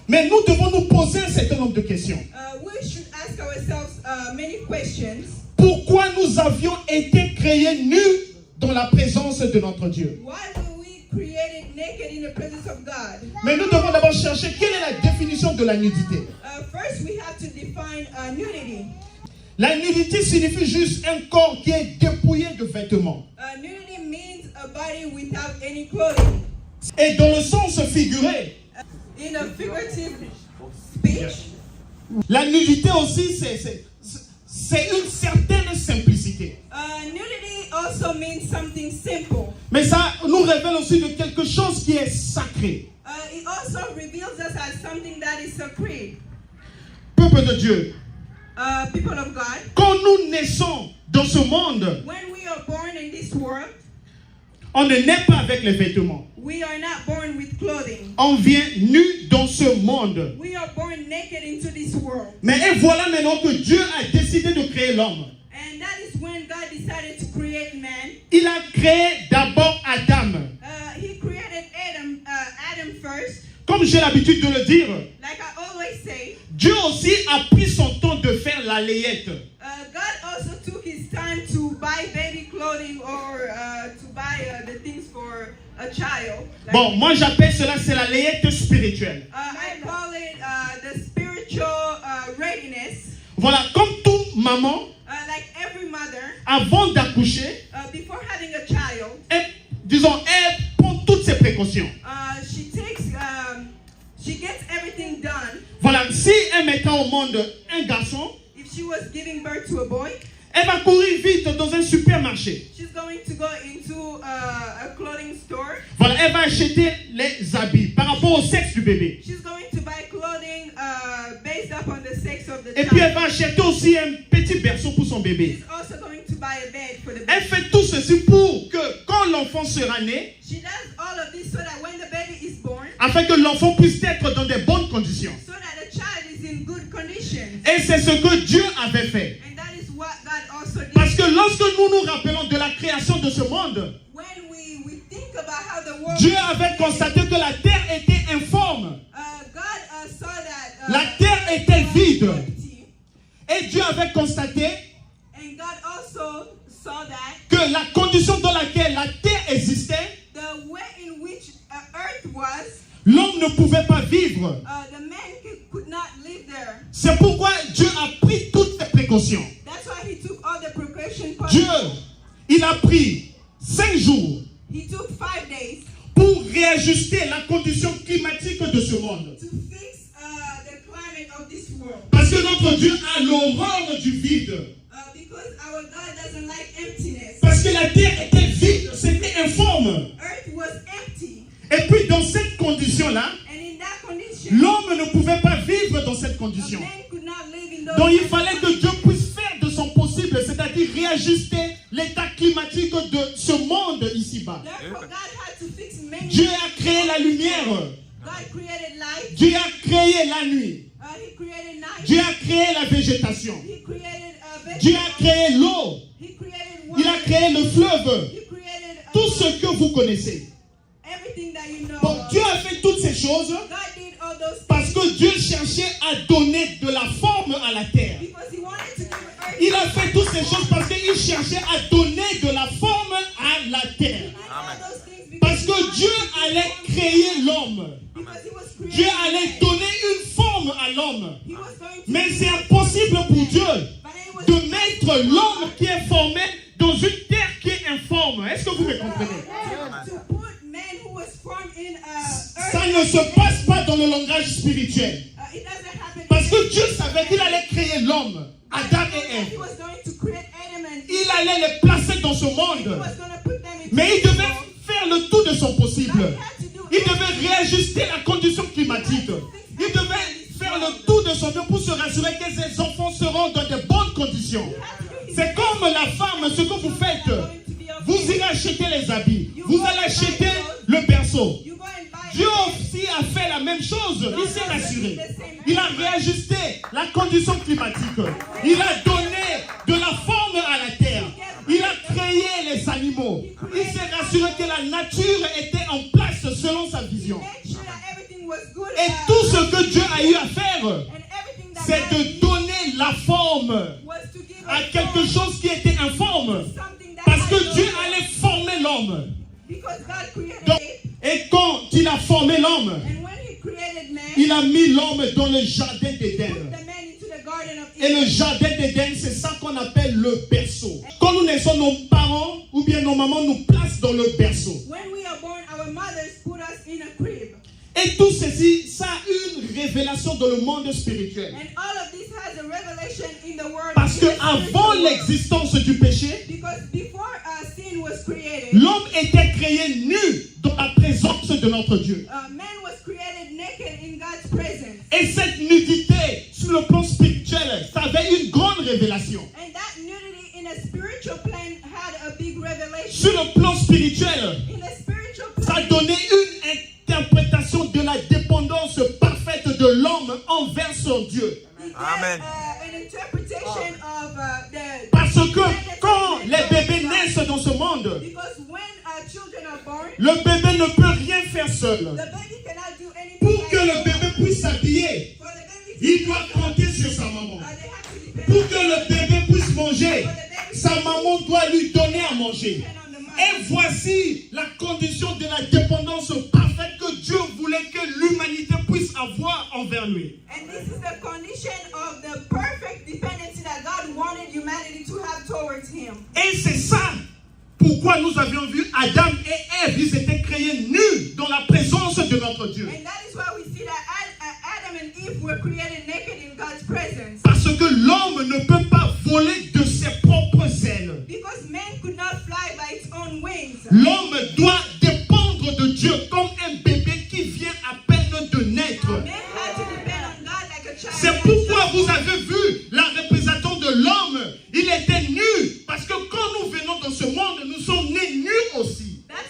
Mais nous devons nous poser un certain nombre de questions. We should ask ourselves many questions. Pourquoi nous avions été créés nus dans la présence de notre Dieu? Why were we created naked in the presence of God? Mais nous devons d'abord chercher quelle est la définition de la nudité. First, we have to define nudity. La nudité signifie juste un corps qui est dépouillé de vêtements. Nudity means a body without any clothing. Et dans le sens figuré, In a figurative speech, la nudité aussi, c'est une certaine simplicité. nudity also means something simple. Mais ça nous révèle aussi de quelque chose qui est sacré. It also reveals us as something that is sacred. Peuple de Dieu, People of God, quand nous naissons dans ce monde, when we are born in this world, on ne naît pas avec les vêtements. we are not born with clothing. On vient nu dans ce monde. We are born naked into this world. Mais et voilà maintenant que Dieu a décidé de créer l'homme. And that is when God decided to create man. Il a créé d'abord Adam. He created Adam first. Comme j'ai l'habitude de le dire, Like I always say, Dieu aussi a pris son temps de faire la layette. God also took his time to buy baby clothing or to buy the things for a child. Like, Bon, moi j'appelle cela, c'est la layette spirituelle. I call it the spiritual readiness. Voilà, comme toute maman, Like every mother, avant d'accoucher, before having a child, elle prend toutes ses précautions. she gets everything done. Voilà, si elle mettait au monde un garçon, If she was giving birth to a boy, elle va courir vite dans un supermarché. she's going to go into a clothing store. Voilà, elle va acheter les habits par rapport au sexe du bébé. She's going to buy clothing based upon the sex of the Et child. puis elle va acheter aussi un petit berceau pour son bébé. She's also going to buy a bed for the Elle baby. fait tout ceci pour que quand l'enfant sera né, She does all of this so that when the baby is born, afin que l'enfant puisse être dans des bonnes conditions. so that the child is in good conditions. Et c'est ce que Dieu avait fait. And that is what God also did. Parce que lorsque nous nous rappelons de la création de ce monde, When we think about how the world Dieu was avait created, constaté que la terre était informe. God saw that La terre était vide. empty. Et Dieu avait constaté And God also saw that que la condition dans laquelle la terre existait, the way in which earth was, l'homme ne pouvait pas vivre. the man could not live there. C'est pourquoi Dieu a pris toutes ses précautions. That's why he took all the precaution Dieu, possible. il a pris 5 jours He took 5 days pour réajuster la condition climatique de ce monde. to fix the climate of this world. Parce que notre Dieu a l'horreur du vide. Because our God doesn't like emptiness. Parce que la terre était vide, c'était informe. Earth was empty. Et puis dans cette condition-là, And in that condition, l'homme ne pouvait pas vivre dans cette a condition. man could not live in those Donc il conditions. fallait que Dieu puisse faire de son possible, c'est-à-dire réajuster l'état climatique de ce monde ici-bas. Therefore, God had to fix many. Dieu a créé la lumière. God created light. Dieu a créé la nuit. He created night. Dieu a créé la végétation. He created Dieu a créé l'eau. He created Il a water. créé le fleuve. He created Tout ce que vous connaissez. everything that you know. Donc Dieu a fait toutes ces choses God did all those parce que Dieu cherchait à donner de la forme à la terre. because He wanted to give earth. Il a fait toutes ces choses parce qu'il cherchait à donner de la forme à la terre. He did all those things Parce que Dieu allait créer l'homme. because He was creating. Dieu allait donner une forme à l'homme. He was going to. Mais c'est impossible pour Dieu But it was de mettre l'homme qui est formé dans une terre qui est informe. Est-ce que vous me comprenez? to put man who was formed in earth. Ça ne se passe pas dans le langage spirituel. It doesn't happen. Parce que Dieu savait qu'il allait créer l'homme, Adam et He Ève. was going to create Adam and Eve. Il allait les placer dans ce He monde. was going to put them into Mais il this devait world. faire le tout de son possible. God had to do Il devait réajuster la condition climatique. Il devait faire le tout de son mieux pour se rassurer que ses enfants seront dans de bonnes conditions. C'est comme la femme, ce que vous faites. Vous irez acheter les habits. Vous allez acheter le berceau. You go and buy Dieu aussi a fait la même chose. Il s'est rassuré. Il a réajusté la condition climatique. Il a donné de la forme à la terre. Il a créé les animaux. Il s'est rassuré que la nature était en place selon sa vision. Make sure that everything was good Et tout ce que Dieu a eu à faire, and everything that c'est God de donner la forme was to give à us quelque form, chose qui était informe. something that Parce had que no Dieu form. allait former l'homme. Because God created Donc, it, et quand il a formé l'homme, and when He created man, il a mis l'homme dans le jardin put d'Éden. the man into the garden of Et le Eden. jardin d'Éden, c'est ça qu'on appelle le berceau. Quand nous naissons, nos parents ou bien nos mamans nous placent dans le berceau. When we are born, our mothers put us in a crib. Et tout ceci, ça a une révélation dans le monde spirituel. And all of this has a revelation in the world. Parce que in the avant spiritual world. l'existence du péché, Because before sin was created, l'homme était créé nu dans la présence de notre Dieu. man was created naked in God's presence. Et cette nudité, sur le plan spirituel, ça avait une grande révélation. And that nudity in a spiritual plane had a big revelation. Sur le plan spirituel, In the spiritual ça plane, donnait une interprétation de la dépendance parfaite de l'homme envers son Dieu. it Amen. gave, an interpretation of the. Parce que quand les bébés naissent dans ce monde, Because when children are born, le bébé ne peut rien faire seul. the baby cannot do anything. Pour que by le himself. bébé puisse s'habiller, For the baby to il doit compter sur sa maman. they have to depend Pour que le bébé puisse manger, for the baby sa maman doit lui donner à manger. depend on the mother. Et voici la condition de la dépendance parfaite que Dieu voulait que l'humanité puisse avoir envers lui. And this is the condition of the perfect dependency that God wanted humanity to have towards Him. Et c'est ça pourquoi nous avions vu Adam et Ève, ils étaient créés nus dans la présence de notre Dieu. And that is why we see that Adam and Eve were created naked in God's presence. Parce que l'homme ne peut pas voler de ses propres ailes. Because man could not fly by its own wings. L'homme doit dépendre de Dieu comme un bébé qui vient à peine de naître. Man had to depend on God like a child. C'est pourquoi vous avez vu la représentation de l'homme. Il était nu parce que quand nous venons dans ce monde, nous